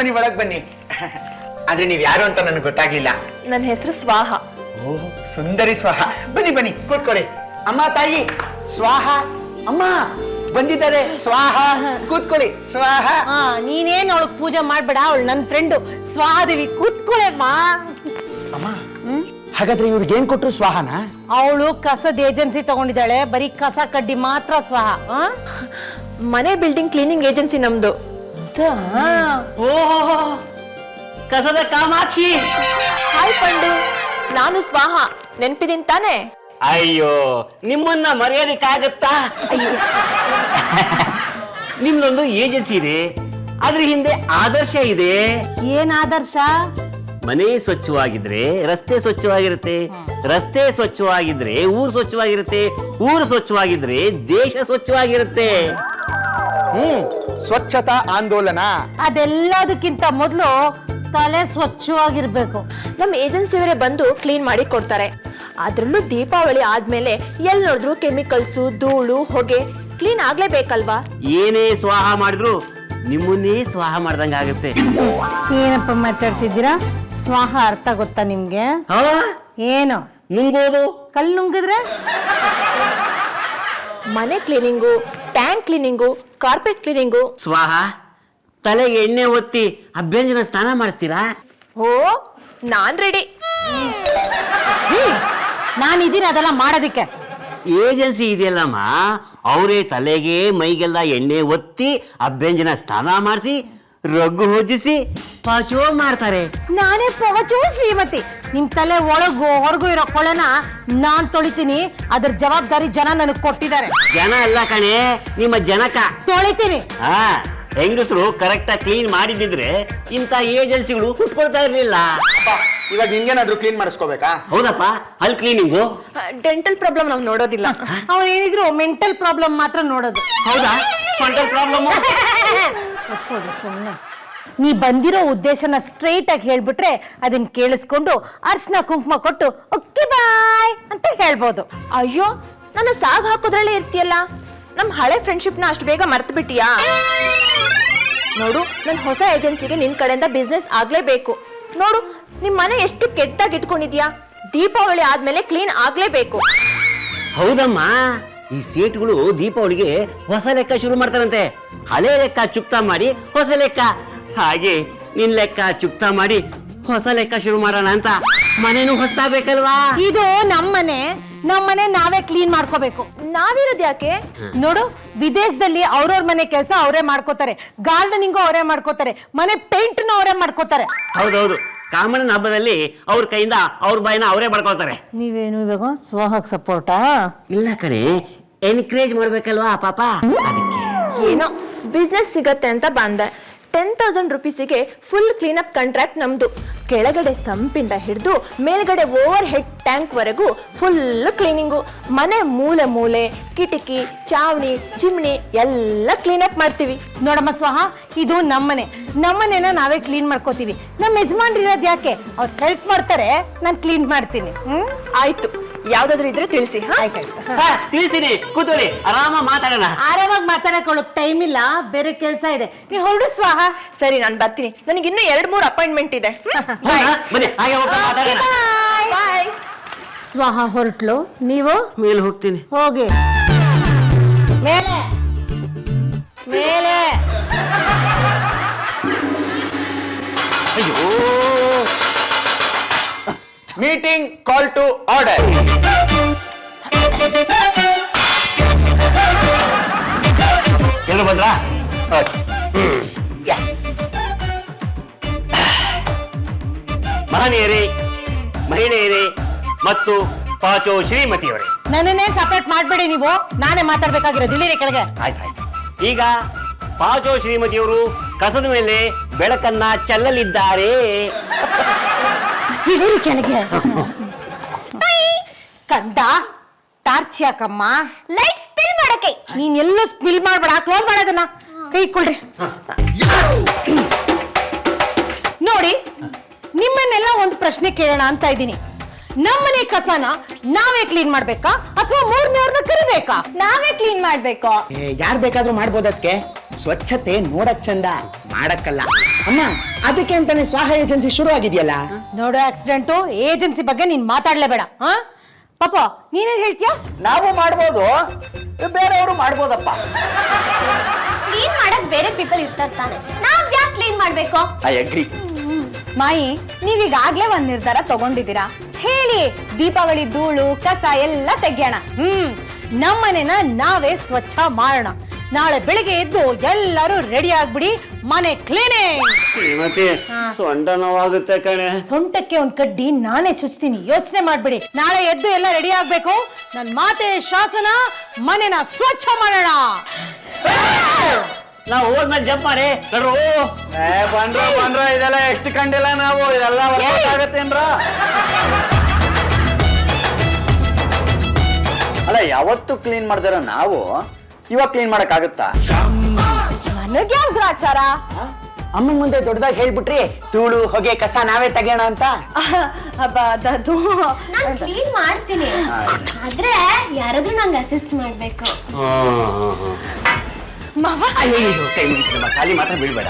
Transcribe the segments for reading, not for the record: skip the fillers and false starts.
ಬನ್ನಿ ಒಳಗ್ ಬನ್ನಿ. ಆದ್ರೆ ನೀವ್ ಯಾರು ಅಂತ ನನಗೆ ಗೊತ್ತಾಗ್ಲಿಲ್ಲ. ನನ್ನ ಹೆಸರು ಸ್ವಾಹ. ಓ ಸುಂದರಿ ಸ್ವಾಹ. ಬನ್ನಿ ಬನ್ನಿ ಕೂತ್ಕೊಳ್ಳಿ. ಅಮ್ಮ ತಾಯಿ ಸ್ವಾಹ. ಅಮ್ಮ ಬಂದಿದ್ದಾರೆ ಸ್ವಾಹ. ಕೂತ್ಕೊಳ್ಳಿ ಸ್ವಾಹ. ನೀನೇನ್ ಅವಳಗ್ ಪೂಜೆ ಮಾಡ್ಬೇಡ, ಅವಳು ನನ್ನ ಫ್ರೆಂಡು ಸ್ವಾಹಾದೇವಿ. ಕೂತ್ಕೊಳ್ಳೆಮ್ಮ. ಅಮ್ಮ ಹಾಗಾದ್ರೆ ಇವ್ರಿಗೆ ಏನ್ ಕೊಟ್ರು ಸ್ವಾಹನ? ಅವಳು ಕಸದ ಏಜೆನ್ಸಿ ತಗೊಂಡಿದ್ದಾಳೆ, ಬರೀ ಕಸ ಕಡ್ಡಿ ಮಾತ್ರ ಸ್ವಾಹ. ಮನೆ ಬಿಲ್ಡಿಂಗ್ ಕ್ಲೀನಿಂಗ್ ಏಜೆನ್ಸಿ ನಮ್ದು. ಓಹೋ ಕಸದ ಕಾಮಾಕ್ಷಿ. ಹಾಯ್ ಪಂಡು, ನಾನು ಸ್ವಾಹ. ನೆನ್ಪಿದೀನಿ ತಾನೆ? ಅಯ್ಯೋ ನಿಮ್ಮನ್ನ ಮರ್ಯಾದಕ್ಕಾಗತ್ತಾ? ನಿಮ್ದೊಂದು ಏಜೆನ್ಸಿ ಇದೆ, ಅದ್ರ ಹಿಂದೆ ಆದರ್ಶ ಇದೆ. ಏನ್ ಆದರ್ಶ? ಮನೆ ಸ್ವಚ್ಛವಾಗಿದ್ರೆ ರಸ್ತೆ ಸ್ವಚ್ಛವಾಗಿರುತ್ತೆ, ರಸ್ತೆ ಸ್ವಚ್ಛವಾಗಿದ್ರೆ ಊರು ಸ್ವಚ್ಛವಾಗಿರುತ್ತೆ, ಊರು ಸ್ವಚ್ಛವಾಗಿದ್ರೆ ದೇಶ ಸ್ವಚ್ಛವಾಗಿರುತ್ತೆ. ಸ್ವಚ್ಛತಾ ಆಂದೋಲನ. ಅದೆಲ್ಲದಕ್ಕಿಂತ ಮೊದಲು ತಲೆ ಸ್ವಚ್ಛವಾಗಿರ್ಬೇಕು. ನಮ್ಮ ಏಜೆನ್ಸಿಯವರೇ ಬಂದು ಕ್ಲೀನ್ ಮಾಡಿ ಕೊಡ್ತಾರೆ. ಅದ್ರಲ್ಲೂ ದೀಪಾವಳಿ ಆದ್ಮೇಲೆ ಎಲ್ಲಿ ನೋಡಿದ್ರು ಕೆಮಿಕಲ್ಸು, ಧೂಳು, ಹೊಗೆ. ಕ್ಲೀನ್ ಆಗ್ಲೇಬೇಕಲ್ವಾ? ಏನೇ ಸ್ವಾಹ ಮಾಡಿದ್ರು ನಿಮ್ಮನ್ನೇ ಸ್ವಾಹ ಮಾಡ್ದಂಗ ಆಗುತ್ತೆ. ಏನಪ್ಪ ಮಾತಾಡ್ತಿದ್ದೀರಾ? ಸ್ವಾಹ ಅರ್ಥ ಗೊತ್ತಾ ನಿಮ್ಗೆ? ಏನು ನುಂಗೋದು? ಕಲ್ಲು ನುಂಗಿದ್ರೆ? ಮನೆ cleaning, tank cleaning, carpet cleaning. ಸ್ವಾಹ ತಲೆಗೆ ಎಣ್ಣೆ ಒತ್ತಿ ಅಭ್ಯಂಜನ ಸ್ನಾನ ಮಾಡಿಸ್ತೀರಾ? ಓ ನಾನ್ ರೆಡಿ. ನಾನಿದ್ದೀನಿ ಅದೆಲ್ಲ ಮಾಡೋದಿಕ್ಕೆ. ಏಜೆನ್ಸಿ ಇದೆಯಲ್ಲಮ್ಮ, ಅವರೇ ತಲೆಗೆ ಮೈಗೆಲ್ಲ ಎಣ್ಣೆ ಒತ್ತಿ ಅಭ್ಯಂಜನ ಸ್ನಾನ ಮಾಡಿಸಿ ರಗ್ಗು ಹೊಜ್ಜಿಸಿ ಪಾಚೋ ಮಾಡ್ತಾರೆ. ನಾನೇ ಪೋಚು ಶ್ರೀಮತಿ. ನಿಮ್ ತಲೆ ಒಳಗು ಹೊರಗು ಇರೋ ಕೊಳೆನ ನಾನ್ ತೊಳಿತೀನಿ. ಅದ್ರ ಜವಾಬ್ದಾರಿ ಜನ ನನಗ್ ಕೊಟ್ಟಿದ್ದಾರೆ. ಜನ ಅಲ್ಲ ಕಣೆ, ನಿಮ್ಮ ಜನಕ. ತೊಳಿತೀನಿ. ಹೆಂಗಸರು ಕರೆಕ್ಟ್ ಆಗಿ ಕ್ಲೀನ್ ಮಾಡಿದ್ರೆ ಇಂಥ ಏಜೆನ್ಸಿಗಳು ಹುಟ್ಕೊಳ್ತಾ ಇರ್ಲಿಲ್ಲ. ಇವಾಗ ನಿನ್ಗೇನಾದ್ರೂ ಕ್ಲೀನ್ ಮಾಡಿಸ್ಕೋಬೇಕಾ? ಹೌದಪ್ಪ, ಅಲ್ಲಿ ಕ್ಲೀನಿಂಗು. ಡೆಂಟಲ್ ಪ್ರಾಬ್ಲಮ್ ನಾವು ನೋಡೋದಿಲ್ಲ. ಅವನೇನಿದ್ರು ಮೆಂಟಲ್ ಪ್ರಾಬ್ಲಮ್ ಮಾತ್ರ ನೋಡೋದು. ಹೌದಾ? Fundal problem. ಸುಮ್ಮನೆ ನೀ ಬಂದಿರೋ ಉದ್ದೇಶನ ಸ್ಟ್ರೈಟ್ ಆಗಿ ಹೇಳ್ಬಿಟ್ರೆ ಅದನ್ನ ಕೇಳಿಸ್ಕೊಂಡು ಅರ್ಶನ ಕುಂಕುಮ ಕೊಟ್ಟು ಓಕೆ ಬಾಯ್ ಅಂತ ಹೇಳ್ಬೋದು. ಅಯ್ಯೋ, ನನ್ನ ಸಾಗ್ ಹಾಕೋದ್ರಲ್ಲೇ ಇರ್ತೀಯಲ್ಲ. ನಮ್ ಹಳೆ ಫ್ರೆಂಡ್ಶಿಪ್ ನ ಅಷ್ಟು ಬೇಗ ಮರ್ತು ಬಿಟ್ಟಿಯಾ? ನೋಡು, ನನ್ ಹೊಸ ಏಜೆನ್ಸಿಗೆ ನಿನ್ ಕಡೆಯಿಂದ ಬಿಸ್ನೆಸ್ ಆಗ್ಲೇಬೇಕು. ನೋಡು, ನಿಮ್ ಮನೆ ಎಷ್ಟು ಕೆಟ್ಟಾಗಿ ಇಟ್ಕೊಂಡಿದ್ಯಾ. ದೀಪಾವಳಿ ಆದ್ಮೇಲೆ ಕ್ಲೀನ್ ಆಗ್ಲೇಬೇಕು. ಹೌದಮ್ಮ, ಈ ಸೇಟ್ಗಳು ದೀಪಾವಳಿಗೆ ಹೊಸ ಲೆಕ್ಕ ಶುರು ಮಾಡ್ತಾರಂತೆ. ಹಳೆ ಲೆಕ್ಕ ಚುಕ್ತಾ ಮಾಡಿ ಹೊಸ ಲೆಕ್ಕ, ಹಾಗೆ ನಿನ್ ಲೆಕ್ಕ ಚುಕ್ತಾ ಮಾಡಿ ಹೊಸ ಲೆಕ್ಕ ಶುರು ಮಾಡೋಣ ಅಂತ. ಮನೇನು ಹೊಸ್ತಾಗಬೇಕಲ್ವಾ? ಇದು ನಮ್ಮನೆ ನಾವೇ ಕ್ಲೀನ್ ಮಾಡ್ಕೋಬೇಕು. ನಾವಿರೋದ್ ಯಾಕೆ? ನೋಡು, ವಿದೇಶದಲ್ಲಿ ಅವ್ರವ್ರ ಮನೆ ಕೆಲಸ ಅವರೇ ಮಾಡ್ಕೋತಾರೆ, ಗಾರ್ಡನಿಂಗು ಅವರೇ ಮಾಡ್ಕೋತಾರೆ, ಮನೆ ಪೇಂಟ್ನು ಅವರೇ ಮಾಡ್ಕೋತಾರೆ. ಹೌದೌದು, ಕಾಮಣ್ಣನ ಹಬ್ಬದಲ್ಲಿ ಅವ್ರ ಕೈಯಿಂದ ಅವ್ರ ಬಾಯಿನ ಅವರೇ ಮಾಡ್ಕೊಳ್ತಾರೆ. ನೀವೇನು ಇವಾಗ ಸ್ವಾಹಕ್ ಸಪೋರ್ಟಾ? ಇಲ್ಲ ಕಣೆ, ಎನ್ಕರೇಜ್ ಮಾಡ್ಬೇಕಲ್ವಾ ಪಾಪ, ಅದಕ್ಕೆ. ಏನೋ ಬಿಸ್ನೆಸ್ ಸಿಗತ್ತೆ ಅಂತ ಬಂದೆ. 10,000 ರುಪೀಸಿಗೆ ಫುಲ್ ಕ್ಲೀನಪ್ ಕಾಂಟ್ರಾಕ್ಟ್ ನಮ್ದು. ಕೆಳಗಡೆ ಸಂಪಿಂದ ಹಿಡಿದು ಮೇಲ್ಗಡೆ ಓವರ್ ಹೆಡ್ ಟ್ಯಾಂಕ್ ವರೆಗೂ ಫುಲ್ ಕ್ಲೀನಿಂಗು. ಮನೆ ಮೂಲೆ ಮೂಲೆ, ಕಿಟಕಿ, ಚಾವಣಿ, ಚಿಮ್ನಿ ಎಲ್ಲ ಕ್ಲೀನಪ್ ಮಾಡ್ತೀವಿ. ನೋಡಮ್ಮ ಸ್ವಾಹ, ಇದು ನಮ್ಮನೆನ ನಾವೇ ಕ್ಲೀನ್ ಮಾಡ್ಕೋತೀವಿ. ನಮ್ಮ ಯಜಮಾನ್ರು ಇರೋದು ಯಾಕೆ? ಅವ್ರು ಹೆಲ್ಪ್ ಮಾಡ್ತಾರೆ, ನಾನು ಕ್ಲೀನ್ ಮಾಡ್ತೀನಿ. ಆಯ್ತು, ಯಾವ್ದಾದ್ರು ಇದ್ರೆ ತಿಳಿಸಿ. ತಿಳಿಸ್ತೀನಿ, ಕೂತ್ಕೊಳ್ಳಿ, ಆರಾಮ ಮಾತಾಡೋಣ. ಆರಾಮಾಗಿ ಮಾತಾಡಕೊಳ್ಳೋಕ್ ಟೈಮ್ ಇಲ್ಲ, ಬೇರೆ ಕೆಲಸ ಇದೆ. ನೀ ಹೊರಡು ಸ್ವಾಹ. ಸರಿ, ನಾನು ಬರ್ತೀನಿ. ನನಗೆ ಇನ್ನೂ 2-3 ಅಪಾಯಿಂಟ್ಮೆಂಟ್ ಇದೆ. ಬನ್ನಿ, ಹಾಗೆ ಹೋಗ್ತಾ ಮಾತಾಡೋಣ. ಬಾಯ್. ಸ್ವಾಹ ಹೊರಟ್ಲು, ನೀವು ಮೇಲೆ ಹೋಗ್ತೀನಿ. ಹೋಗಿ ಮೇಲೆ ಮೇಲೆ. ಅಯ್ಯೋ, ಮೀಟಿಂಗ್ ಕಾಲ್ ಟು ಆರ್ಡರ್. ಎಲ್ಲರೂ ಬಂದ್ರಾ? ಮಹನೀಯರೇ, ಮಹಿಳೆಯರೇ ಮತ್ತು ಪಾಚೋ ಶ್ರೀಮತಿಯವರೇ, ನನ್ನನ್ನೇ ಸಪೋರ್ಟ್ ಮಾಡಬೇಡಿ ನೀವು. ನಾನೇ ಮಾತಾಡ್ಬೇಕಾಗಿರೋದು. ಇಲ್ಲಿರಿ ಕೆಳಗೆ. ಆಯ್ತಾಯ್ತು. ಈಗ ಪಾಚೋ ಶ್ರೀಮತಿಯವರು ಕಸದ ಮೇಲೆ ಬೆಳಕನ್ನ ಚೆಲ್ಲಲಿದ್ದಾರೆ. ಇಲ್ಲಿರಿ ಕೆಳಗೆ. ಕಂದ, ಟಾರ್ಚ್ ಯಾಕಮ್ಮ? ಲೈಟ್ ಸ್ಪಿಲ್ ಮಾಡಕ್ಕೆ. ನೀನ್ ಎಲ್ಲೂ ಸ್ಪಿಲ್ ಮಾಡ್ಬೇಡ, ಕ್ಲೋಸ್ ಮಾಡೋದನ್ನ. ಕೈ ಇಟ್ಕೊಳ್ರಿ. ನೋಡಿ, ನಿಮ್ಮನ್ನೆಲ್ಲ ಒಂದು ಪ್ರಶ್ನೆ ಕೇಳೋಣ ಅಂತ ಇದ್ದೀನಿ. ನಮ್ಮನೆ ಕಸನ ನಾವೇ ಕ್ಲೀನ್ ಮಾಡ್ಬೇಕಾ ಅಥವಾ ಮೂರನೇವ್ರನ್ನ ಕರಿಬೇಕಾ? ನಾವೇ ಕ್ಲೀನ್ ಮಾಡ್ಬೇಕು. ಯಾರು ಬೇಕಾದ್ರೂ ಮಾಡ್ಬೋದಕ್ಕೆ. ಸ್ವಚ್ಛತೆ ನೋಡಕ್ ಚಂದ, ಮಾಡಕ್ಕಲ್ಲ ಅಮ್ಮ. ಅದಕ್ಕೆ ಅಂತಾನೆ ಸ್ವಾಹ ಏಜೆನ್ಸಿ ಶುರು ಆಗಿದೆಯಲ್ಲ. ನೋಡು ಆಕ್ಸಿಡೆಂಟು ಏಜೆನ್ಸಿ ಬಗ್ಗೆ ನೀನ್ ಮಾತಾಡ್ಲೇಬೇಡ. ಹಾ ಪಾಪ ನೀನೇನ್ ಹೇಳ್ತೀಯ? ನಾವು ಮಾಡ್ಬೋದು, ಬೇರೆಯವರು ಮಾಡ್ಬೋದಪ್ಪ. ಕ್ಲೀನ್ ಮಾಡಕ್ ಬೇರೆ ಪೀಪಲ್ ಇರ್ತಾರೆ ತಾನೆ, ನಾವ್ ಯಾಕೆ ಕ್ಲೀನ್ ಮಾಡ್ಬೇಕು? I agree. ಮಾಯಿ, ನೀವೀಗಾಗ್ಲೇ ಒಂದ್ ನಿರ್ಧಾರ ತಗೊಂಡಿದ್ದೀರಾ. ಹೇಳಿ, ದೀಪಾವಳಿ ಧೂಳು ಕಸ ಎಲ್ಲ ತೆಗಿಯೋಣ. ನಮ್ಮನೆನ ನಾವೇ ಸ್ವಚ್ಛ ಮಾಡೋಣ. ನಾಳೆ ಬೆಳಿಗ್ಗೆ ಎದ್ದು ಎಲ್ಲರೂ ರೆಡಿ ಆಗ್ಬಿಡಿ, ಮನೆ ಕ್ಲೀನಿಂಗ್. ಶ್ರೀಮತಿ, ಸೊಂಟ ನೋವಾಗುತ್ತೆ ಕಣೆ. ಸೊಂಟಕ್ಕೆ ಒಂದ್ ಕಡ್ಡಿ ನಾನೇ ಚುಚ್ತೀನಿ, ಯೋಚನೆ ಮಾಡ್ಬಿಡಿ. ನಾಳೆ ಎದ್ದು ಎಲ್ಲ ರೆಡಿ ಆಗ್ಬೇಕು. ನನ್ ಮಾತೆ ಶಾಸನ, ಮನೆನ ಸ್ವಚ್ಛ ಮಾಡೋಣ. ನಾವು ಹೋದ್ಮೇಲೆ ಜಂಪ್ ಮಾಡಿ ಬಂದ್ರ ಇದೆಲ್ಲ ಎಷ್ಟು ಕಂಡಿಲ್ಲ ನಾವು, ಇದೆಲ್ಲ ಆಗತ್ತೇನ್ರ? ಅಲ್ಲ, ಯಾವತ್ತು ಕ್ಲೀನ್ ಮಾಡ್ದಾರ ನಾವು ಇವಾಗ ಕ್ಲೀನ್ ಮಾಡಕ್ ಆಗುತ್ತಾ? ನನಗೆ ಗ್ರಾಚಾರ. ಅಮ್ಮನ ಮುಂದೆ ದೊಡ್ಡದಾಗಿ ಹೇಳ್ಬಿಟ್ರಿ, ಧೂಳು ಹೊಗೆ ಕಸ ನಾವೇ ತೆಗೋಣ ಅಂತ. ನಾನು ಕ್ಲೀನ್ ಮಾಡ್ತೀನಿ, ಆದ್ರೆ ಯಾರಾದ್ರೂ ನಂಗೆ ಅಸಿಸ್ಟ್ ಮಾಡ್ಬೇಕು. ಕೈ ಮುಗಿಸ್ಬಿಡಮ್ಮ, ಖಾಲಿ ಮಾತ್ರ ಬೀಳ್ಬೇಡ.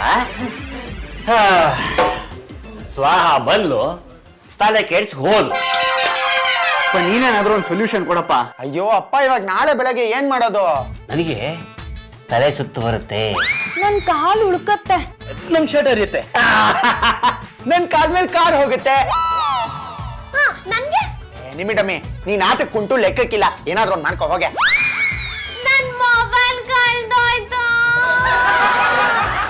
ಸ್ವಾಹ ಬಂದ್ಲು, ತಲೆ ಕೆಡ್ಸಿ ಹೋದ್ಲು. ನೀನೇನಾದ್ರೂ ಒಂದು ಸೊಲ್ಯೂಷನ್ ಕೊಡಪ್ಪ. ಅಯ್ಯೋ ಅಪ್ಪ, ಇವಾಗ ನಾಳೆ ಬೆಳಗ್ಗೆ ಏನ್ ಮಾಡೋದು? ನನಗೆ ತಲೆ ಸುತ್ತು ಬರುತ್ತೆ. ನನ್ ಕಾಲು ಉಳ್ಕತ್ತೆ. ನನ್ ಶರ್ಟ್ ಹರಿಯುತ್ತೆ. ನನ್ ಕಾದ್ಮೇಲೆ ಕಾರ್ ಹೋಗುತ್ತೆ. ನನ್ಗೆ ನಿಮಿಟಮ್ಮಿ, ನೀನ್ ಆಟಕ್ಕೆ ಕುಂಟು ಲೆಕ್ಕಕ್ಕಿಲ್ಲ, ಏನಾದ್ರೂ ಒಂದು ಮಾಡ್ಕೊ ಹೋಗೆ. ನನ್ ಮೊಬೈಲ್ ಕಳ್ದೋಯ್ತು.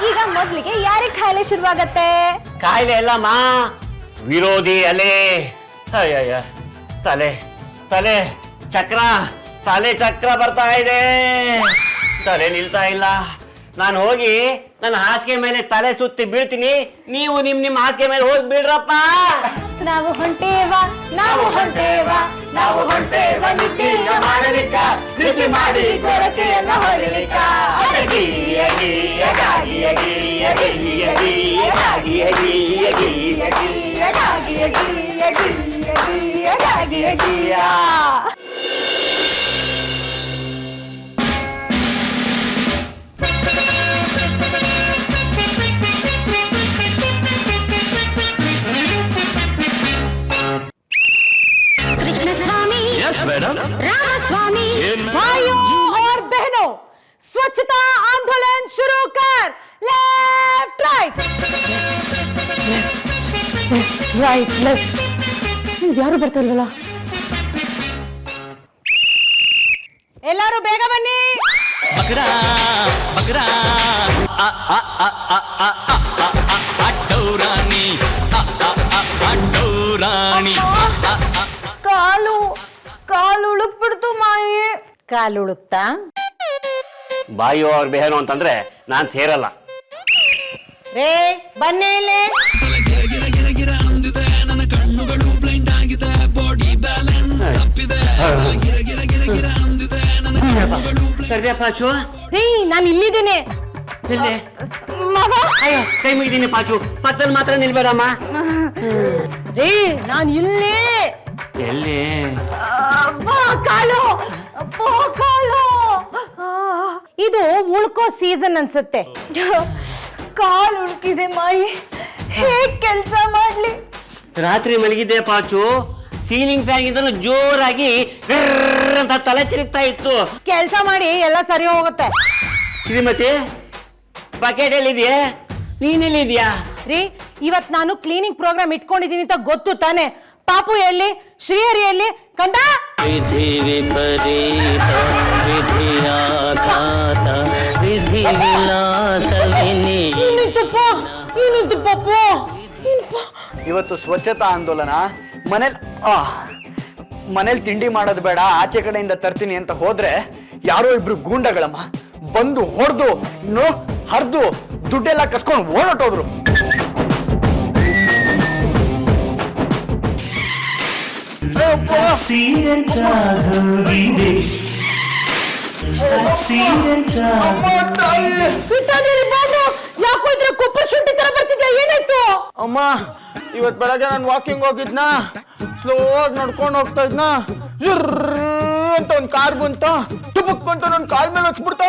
ಈಗ ಮೊದ್ಲಿಗೆ ಯಾರಿಗೆ ಕಾಯಿಲೆ ಶುರುವಾಗತ್ತೆ? ಕಾಯಿಲೆ ಎಲ್ಲಮ್ಮ, ವಿರೋಧಿ ಅಲೆ. ಅಯ್ಯಯ್ಯ, ತಲೆ ತಲೆ ಚಕ್ರ, ತಲೆ ಚಕ್ರ ಬರ್ತಾ ಇದೆ, ತಲೆ ನಿಲ್ತಾ ಇಲ್ಲ. ನಾನು ಹೋಗಿ ನನ್ನ ಹಾಸಿಗೆ ಮೇಲೆ ತಲೆ ಸುತ್ತಿ ಬೀಳ್ತೀನಿ, ನೀವು ನಿಮ್ ಹಾಸಿಗೆ ಮೇಲೆ ಹೋಗಿ ಬೀಳ್ರಪ್ಪ. ನಾವು ಹೊಂಟೇವ, ನಾವು ಹೊಂಟೇವ, ನಾವು ಹೊಂಟೇವ ನಿತ್ಯ ಮಾಡಲಿಕ್ಕ, ನಿತ್ಯ ಮಾಡಿ ಕೊರತೆಯನ್ನ ಹೊರಲಿಕ್ಕ. ಅಗಿ ಅಗಿ ಅಗಿ ಅಗಿ ಅಗಿ ಅಗಿ ಅಗಿ ಅಗಿ ಅಗಿ ಅಗಿ ಅಗಿ. कृष्णस्वामी, रामस्वामी, भाइयों और बहनों, स्वच्छता आंदोलन शुरू कर. Left right right left. ಯಾರು ಬರ್ತಾ ಇಲ್ವಲ್ಲ? ಎಲ್ಲರೂ ಬೇಗ ಬನ್ನಿ. ಬಗ್ರಾ ಬಗ್ರಾ ಆ ಆ ಆ ಆ ಆ ಅಡ್ಡೌರಾಣಿ ಅಡ್ಡೌರಾಣಿ. ಕಾಲು ಕಾಲು ಉಳುಕ್ಬಿಡ್ತು ಮಾಯಿ. ಕಾಲು ಉಳುಕ್ತಾ? ಬಾಯೋ ಅವ್ರ ಬೇಹನು ಅಂತಂದ್ರೆ ನಾನ್ ಸೇರಲ್ಲ. ರೇ ಬನ್ನಿ ಇಲ್ಲಿ. ನನ್ನ ಕಣ್ಣುಗಳು ಬ್ಲೈಂಡ್ ಆಗಿದೆ, ಬಾಡಿ ಬ್ಯಾಲೆನ್ಸ್ ತಪ್ಪಿದೆ. ಕರ್ದ್ಯಾ ಪಾಚು? ರೀ ನಾನು ಇಲ್ಲಿದ್ದೀನಿ. ಇಲ್ಲೇ ಅಯ್ಯೋ, ಕೈ ಮುಗಿದೀನಿ ಪಾಚು, ಪಕ್ಕದಲ್ಲಿ ಮಾತ್ರ ನಿಲ್ಬೇಡಮ್ಮ. ರೀ ನಾನು ಇಲ್ಲಿ. ಎಲ್ಲಿ? ಕಾಲು ಕಾಲು. ಇದು ಉಳ್ಕೋ ಸೀಸನ್ ಅನ್ಸುತ್ತೆ. ಕಾಲು ಉಳ್ಕಿದೆ ಮಾಯಿ, ಹೇಗ್ ಕೆಲ್ಸ ಮಾಡ್ಲಿ? ರಾತ್ರಿ ಮಲಗಿದ್ದೆ ಪಾಚು, ಸೀಲಿಂಗ್ ಫ್ಯಾನ್ ಇಂದಲೂ ಜೋರಾಗಿ ಅಂತ ತಲೆ ತಿರುಗ್ತಾ ಇತ್ತು. ಕೆಲ್ಸ ಮಾಡಿ ಎಲ್ಲ ಸರಿ ಹೋಗುತ್ತೆ. ಶ್ರೀಮತಿ, ಬಕೆಟ್ ಎಲ್ಲಿದ್ಯಾ? ನೀನೆಲ್ಲಿದ್ಯಾ? ರೀ ಇವತ್ ನಾನು ಕ್ಲೀನಿಂಗ್ ಪ್ರೋಗ್ರಾಮ್ ಇಟ್ಕೊಂಡಿದೀನಿ ಅಂತ ಗೊತ್ತು ತಾನೆ. ಪಾಪು ಎಲ್ಲಿ? ಶ್ರೀಹರಿ ಎಲ್ಲಿ? ಕಂದ ವಿಧಿ ವಿಪರೀತ ವಿಧಿಯಾಘಾತ ವಿಧಿ ವಿಲಾಸ ವಿನಿ. ಇನ್ನಿತ್ತಪ್ಪ ಇನ್ನಿತ್ತಪ್ಪ. ಇವತ್ತು ಸ್ವಚ್ಛತಾ ಆಂದೋಲನ. ಮನೇಲಿ ತಿಂಡಿ ಮಾಡೋದು ಬೇಡ, ಆಚೆ ಕಡೆಯಿಂದ ತರ್ತೀನಿ ಅಂತ ಹೋದ್ರೆ ಯಾರೋ ಇಬ್ರು ಗೂಂಡಗಳಮ್ಮ ಬಂದು ಹೊಡೆದು ಹರಿದು ದುಡ್ಡೆಲ್ಲ ಕಸ್ಕೊಂಡು ಓಡೋಟೋದ್ರು. ಯಾಕೋ ಇದ್ರ ಕೊಪ್ಪರ್ ಶುಂಠಿ ತರ ಬರ್ತಿದ್ಯಾ, ಏನಾಯ್ತು? ಅಮ್ಮ, ಇವತ್ ಬೆಳಗ್ಗೆ ನಾನು ವಾಕಿಂಗ್ ಹೋಗಿದ್ನ, ಸ್ಲೋ ಆಗಿ ನಡ್ಕೊಂಡು ಹೋಗ್ತಾ ಇದ್ನ, ಅಂತ ಒಂದ್ ಕಾರ್ ಬಂತ, ತುಪಕ್ಕಂತ ನನ್ ಕಾಲ್ ಮೇಲೆ ಹಚ್ಬಿಡ್ತ.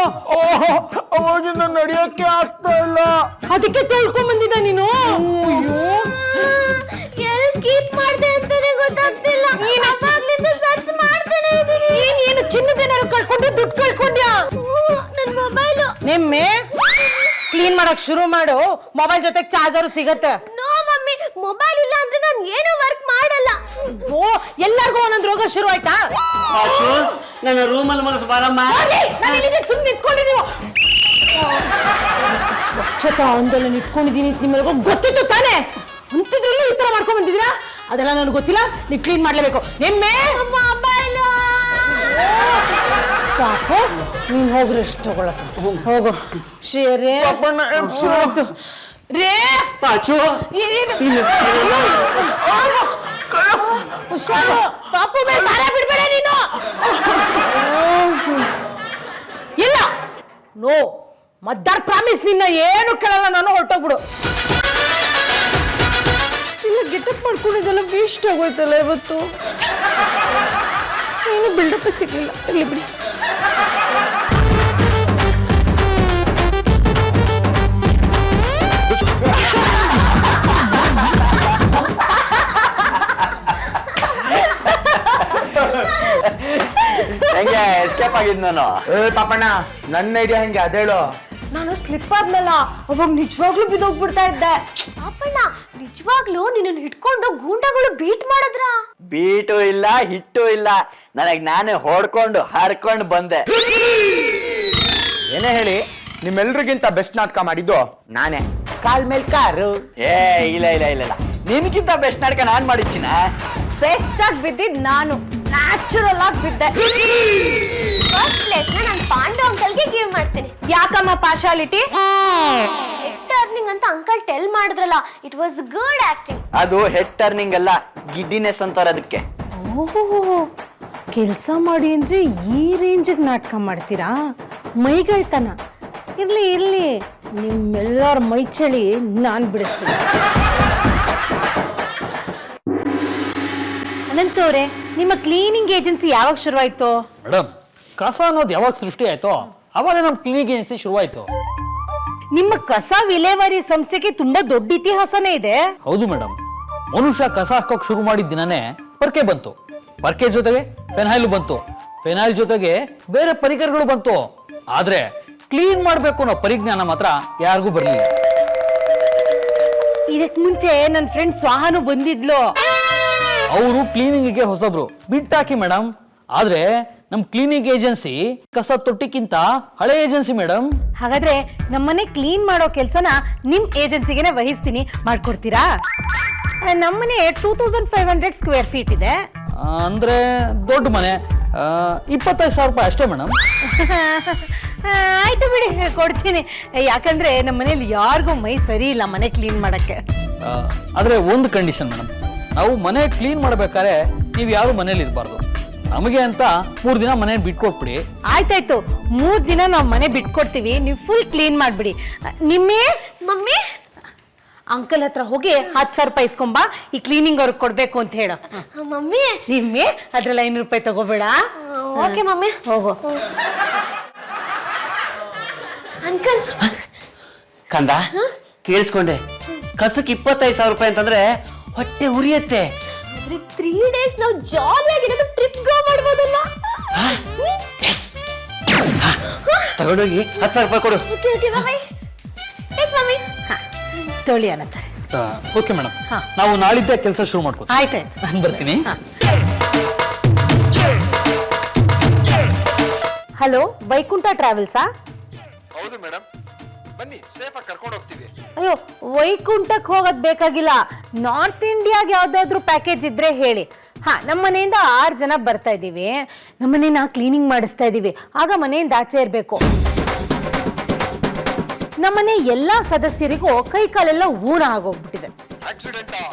ಅವಾಗಿಂದ ನಡಿಯಕ್ಕೆ ಆಗ್ತಾ ಇಲ್ಲ. ಅದಕ್ಕೆ ತೊಳ್ಕೊಂಡ್ ಬಂದಿದ್ದ ನೀನು? ಎಲ್ ಕೀಪ್ ಮಾಡ್ದೆ ಅಂತಾನೆ ಗೊತ್ತಾಗ್ತಿಲ್ಲ. ಸರ್ಚ್ ಮಾಡ್ತಾನೆ ಇದೀನಿ. ಏನು ಚಿನ್ನದೇನಾರು ಕಳ್ಕೊಂಡು ದುಡ್ಡು ಕಳ್ಕೊಂಡ್ಯಾ? ನನ್ ಮೊಬೈಲ್. ನಿಮ್ಮೆ ಕ್ಲೀನ್ ಮಾಡಕ್ ಶುರು ಮಾಡು, ಮೊಬೈಲ್ ಜೊತೆಗೆ ಚಾರ್ಜರು ಸಿಗತ್ತೆ. ನೋ ಮಮ್ಮಿ, ಮೊಬೈಲ್ ಇಲ್ಲ ಅಂದ್ರೆ ನಾನು ಏನು ವರ್ಕ್ ಮಾಡಲ್ಲ. ಓ, ಎಲ್ಲರಿಗೂ ಒಂದೊಂದು ರೋಗ ಶುರು ಆಯ್ತಾ? ಪಾಚು, ನನ್ನ ರೂಮಲ್ಲಿ ಮನಸ್ಸು ಬಾರಮ್ಮ. ಸುಮ್ಮನೆ ನಿಂತ್ಕೊಂಡ್ರಿ ನೀವು. ಸ್ವಚ್ಛತಾ ಆಂದೋಲನ ಇಟ್ಕೊಂಡಿದ್ದೀನಿ ನಿಮ್ಮೆಲ್ಲರಿಗೂ ಗೊತ್ತಿತ್ತು ತಾನೇ? ಅಂತಿದ್ರಲ್ಲೂ ಈ ತರ ಮಾಡ್ಕೊಂಡ್ ಬಂದಿದ್ದೀರಾ? ಅದೆಲ್ಲ ನನಗೆ ಗೊತ್ತಿಲ್ಲ. ನೀವು ಕ್ಲೀನ್ ಮಾಡ್ಲೇಬೇಕು. ನಿಮ್ಮೆ ಮೊಬೈಲ್. ಪಾಪ, ನೀನ್ ಹೋಗ್ರಿ ಅಷ್ಟು ತಗೊಳ. ಹೋಗು ಶ್ರೀರೇ. ರೇ ಪಾಚು, ಹುಷಾರು, ಪಾಪು ಮೇಲೆ ಭಾರ ಬಿಡ್ಬೇಡ ನೀನು. ಇಲ್ಲ, ನೋ ಮದ್ದರ್ ಪ್ರಾಮಿಸ್, ನಿನ್ನ ಏನು ಕೇಳಲ್ಲ ನಾನು. ಹೊರಟೋಗ್ಬಿಡು. ಇಲ್ಲ, ಗೆಟಪ್ ಮಾಡ್ಕೊಂಡಿದ್ದೆಲ್ಲ ವೇಸ್ಟ್ ಆಗೋಯ್ತಲ್ಲ ಇವತ್ತು. ಏನು ಬಿಲ್ಡಪ್ ಸಿಗ್ಲಿಲ್ಲ. ಇರ್ಲಿ ಬಿಡಿ. ಹೆಂಗೆ ಎಸ್ಕೇಪ್ ಆಗಿದ್ ನಾನು? ಪಾಪಣ್ಣ, ನನ್ನ ಐಡಿಯಾ ಹೆಂಗೆ ಅದೇಳು. ನಾನು ಸ್ಲಿಪ್ ಆದ್ನಲ್ಲ, ಅವಾಗ ನಿಜವಾಗ್ಲೂ ಬಿದ್ದೋಗ್ಬಿಡ್ತಾ ಇದ್ದೆ. ಪಾಪಣ್ಣ, ನಿಜವಾಗ್ಲೂ ನಿನ್ನ ಹಿಡ್ಕೊಂಡು ಗೂಂಡಗಳು ಬೀಟ್ ಮಾಡಿದ್ರ? ಬೀಟು ಇಲ್ಲ, ಹಿಟ್ಟು ಇಲ್ಲ, ನನಗ್ ನಾನೇ ಹೊಡ್ಕೊಂಡು ಹರ್ಕೊಂಡು ಬಂದೆ. ಏನೇ ಹೇಳಿ, ನಿಮ್ಮೆಲ್ರಿಗಿಂತ ಬೆಸ್ಟ್ ನಾಟಕ ಮಾಡಿದ್ದು ನಾನೇ. ಕಾಲ್ ಮೇಲ್ ಕಾರು. ಇಲ್ಲ ಇಲ್ಲ ಇಲ್ಲ ಇಲ್ಲ, ನಿನ್ಗಿಂತ ಬೆಸ್ಟ್ ನಾಟಕ ನಾನ್ ಮಾಡಿದ್ದೀನ. ಬೆಸ್ಟ್ ಆಗಿ ಬಿದ್ದಿದ್ ನಾನು, ನ್ಯಾಚುರಲ್ ಆಗಿ ಬಿದ್ದೆ. ಫಸ್ಟ್ ಪ್ಲೇಸ್ ನಾನು ಪಾಂಡು ಅಂಕಲ್ಗೆ ಗಿವ್ ಮಾಡ್ತೀನಿ. ಯಾಕಮ್ಮ ಪಾರ್ಶಾಲಿಟಿ? ಹೆಡ್ ಟರ್ನಿಂಗ್ ಅಂತ ಅಂಕಲ್ ಟೆಲ್ ಮಾಡಿದ್ರಲ್ಲ, ಇಟ್ ವಾಸ್ ಗುಡ್ ಆಕ್ಟಿಂಗ್. ಅದು ಹೆಡ್ ಟರ್ನಿಂಗ್ ಅಲ್ಲ, ಗಿಡ್ಡಿನೆಸ್ ಅಂತಾರ ಅದಕ್ಕೆ. ಓಹೋ, ಕೆಲಸ ಮಾಡಿ ಅಂದ್ರೆ ಈ ರೇಂಜಿಗೆ ನಾಟಕ ಮಾಡ್ತೀರಾ? ಮೈಗಳ್ತನ. ಇರ್ಲಿ ಇರ್ಲಿ, ನಿಮ್ಮೆಲ್ಲರ ಮೈ ಚಳಿ ನಾನು ಬಿಡಿಸ್ತೀನಿ. ಅನಂತವ್ರೆ, ನಿಮ್ಮ ಕ್ಲೀನಿಂಗ್ ಏಜೆನ್ಸಿ ಯಾವಾಗ ಶುರುವಾಯ್ತು? ಮೇಡಮ್, ಕಸ ಅನ್ನೋದು ಯಾವಾಗ ಸೃಷ್ಟಿ ಆಯ್ತೋ ಅವಾಗ ನಮ್ಮ ಕ್ಲಿನಿಕ್ ಏಜೆನ್ಸಿ ಶುರುವಾಯ್ತು. ನಿಮ್ಮ ಕಸ ವಿಲೇವಾರಿ ಸಂಸ್ಥೆಗೆ ತುಂಬಾ ದೊಡ್ಡ ಇತಿಹಾಸನೇ ಇದೆ. ಹೌದು ಮೇಡಮ್, ಮನುಷ್ಯ ಕಸ ಹಾಕೋಕ್ ಶುರು ಮಾಡಿದ ದಿನನೇ ಪರ್ಕೆ ಬಂತು. ಪರ್ಕೆ ಜೊತೆಗೆ ಫೆನೈಲ್ ಬಂತು. ಫೆನೈಲ್ ಜೊತೆಗೆ ಬೇರೆ ಪರಿಕರಗಳು ಬಂತು. ಆದ್ರೆ ಕ್ಲೀನ್ ಮಾಡ್ಬೇಕು ಅನ್ನೋ ಪರಿಜ್ಞಾನ ಮಾತ್ರ ಯಾರಿಗೂ ಬರ್ಲಿಲ್ಲ. ಇದಕ್ ಮುಂಚೆ ನನ್ನ ಫ್ರೆಂಡ್ ಸ್ವಾಹಾನು ಬಂದಿದ್ಲು. ಅವರು ಕ್ಲೀನಿಂಗ್ಗೆ ಹೊಸಬ್ರು, ಬಿಟ್ಟಾಕಿ ಮೇಡಮ್. ಆದ್ರೆ ನಮ್ ಕ್ಲೀನಿಂಗ್ ಏಜೆನ್ಸಿ ಕಸ ತೊಟ್ಟಿಕ್ಕಿಂತ ಹಳೆ ಏಜೆನ್ಸಿ ಮೇಡಮ್. ಹಾಗಾದ್ರೆ ನಮ್ಮನೆ ಕ್ಲೀನ್ ಮಾಡೋ ಕೆಲ್ಸನ ನಿಮ್ ಏಜೆನ್ಸಿಗೆನೆ ವಹಿಸ್ತೀನಿ, ಮಾಡ್ಕೊಡ್ತೀರಾ? ನಮ್ಮನೆ 2500 ಸ್ಕ್ವೇರ್ ಫೀಟ್ ಇದೆ. ಅಂದ್ರೆ ದೊಡ್ಡ ಮನೆ, 25,000 ರೂಪಾಯಿ ಅಷ್ಟೇ ಮೇಡಮ್. ಆಯ್ತು ಬಿಡಿ, ಕೊಡ್ತೀನಿ. ಯಾಕಂದ್ರೆ ನಮ್ಮ ಮನೇಲಿ ಯಾರಿಗೂ ಮೈ ಸರಿ ಇಲ್ಲ ಮನೆ ಕ್ಲೀನ್ ಮಾಡಕ್ಕೆ. ಆದ್ರೆ ಒಂದು ಕಂಡೀಷನ್ ಮೇಡಮ್, ನಾವು ಮನೆ ಕ್ಲೀನ್ ಮಾಡ್ಬೇಕಾದ್ರೆ ನೀವು ಯಾರು ಮನೇಲಿ ಇರಬಾರ್ದು. ನಮಗೆ ಅಂತ 3 ದಿನ ಮನೆ ಬಿಟ್ಕೊಟ್ಬಿಡಿ. ಆಯ್ತಾಯ್ತು, 3 ದಿನ ನಾವು ಮನೆ ಬಿಟ್ಕೊಡ್ತೀವಿ, ನೀವು ಫುಲ್ ಕ್ಲೀನ್ ಮಾಡ್ಬಿಡಿ. ನಿಮ್ಮೇ ಮಮ್ಮಿ, ಅಂಕಲ್ ಹತ್ರ ಹೋಗಿ 10,000 ರೂಪಾಯಿ ಇಸ್ಕೊಂಬಾ, ಈ ಕ್ಲೀನಿಂಗ್ ಅವ್ರಿಗೆ ಕೊಡ್ಬೇಕು ಅಂತ ಹೇಳು. ಮಮ್ಮಿ. ನಿಮ್ಮೆ ಅದ್ರಲ್ಲಿ 500 ರೂಪಾಯಿ ತಗೋಬೇಡ. Okay mummy. ಹೋಗು. ಅಂಕಲ್. ಕಂದ, ಕೇಳಿಸ್ಕೊಂಡೆ? ಕಸಕ್ಕೆ 25,000 ರೂಪಾಯಿ ಅಂತಂದ್ರೆ ಹೊಟ್ಟೆ ಉರಿಯತ್ತೆ. 3 days ನಾವು ಜಾಲಿಯಾಗಿರೋದು ಟ್ರಿಪ್ ಗೋ ಮಾಡ್ಬೋದಲ್ಲ? ತಗೊಂಡೋಗಿ 10,000 ರೂಪಾಯಿ ಕೊಡು. Okay okay mummy. Take mummy. ತೊಳಿ ಅನ್ನತ್ತಾರೆ. ಓಕೆ ಮೇಡಮ್, ನಾವು ನಾಳಿದ್ದೆ ಕೆಲಸ ಶುರು ಮಾಡ್ಕೊತೀವಿ. ಆಯ್ತಾಯ್ತು, ನಾನು ಬರ್ತೀನಿ. ಹಲೋ, ವೈಕುಂಠ ಟ್ರಾವೆಲ್ಸಾ? ಹೌದು ಮೇಡಮ್, ಬನ್ನಿ, ಸೇಫ್ ಆಗಿ ಕರ್ಕೊಂಡು ಹೋಗ್ತೀವಿ. ಅಯ್ಯೋ, ವೈಕುಂಠಕ್ಕೆ ಹೋಗೋದ್ ಬೇಕಾಗಿಲ್ಲ. ನಾರ್ತ್ ಇಂಡಿಯಾಗೆ ಯಾವ್ದಾದ್ರು ಪ್ಯಾಕೇಜ್ ಇದ್ರೆ ಹೇಳಿ. ನಮ್ಮ ಮನೆಯಿಂದ 6 ಜನ ಬರ್ತಾ ಇದೀವಿ. ನಮ್ಮನೇನ ಕ್ಲೀನಿಂಗ್ ಮಾಡಿಸ್ತಾ ಇದೀವಿ. ಆಗ ಮನೆಯಿಂದ ಆಚೆ ಇರ್ಬೇಕು. ನಮ್ಮನೆ ಎಲ್ಲಾ ಸದಸ್ಯರಿಗೂ ಕೈ ಕಾಲೆಲ್ಲ ಊನ ಆಗೋಗ್ಬಿಟ್ಟಿದೆ.